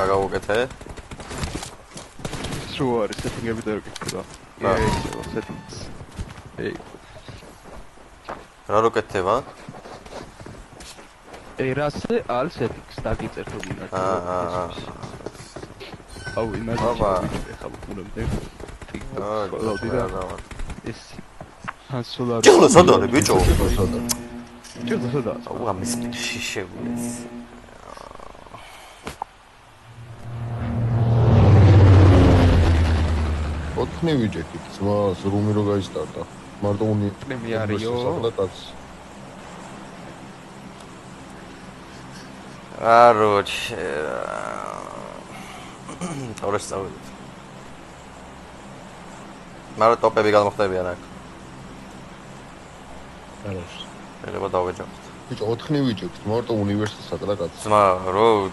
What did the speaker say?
აგავუკეთე. სულ არის setting-ები და როკეთება. settings. Ey. რა როკეთება? რასე all settings დაგიწერთ უბინათ. აუ იმაში ხა ვუნებდე. ეს ჰანსოლარი. ჭირო სადაა ბიჭო? ჭირო სადაა? აუ ამის შიშებულეს. ოთხნი ვიჯექით, ძმას რუმი რო გაისტარტა. მარტო უნი პრემიარიო. Короче. Თორეს წავიდეთ. მაგრამ ტოპები გადმოხდებიან აქ. კაროშ. შეიძლება დავეჯახოთ. ბიჭო, ოთხნი ვიჯექით, მარტო უნივერსიტეტსა და კაც. ძმა, რო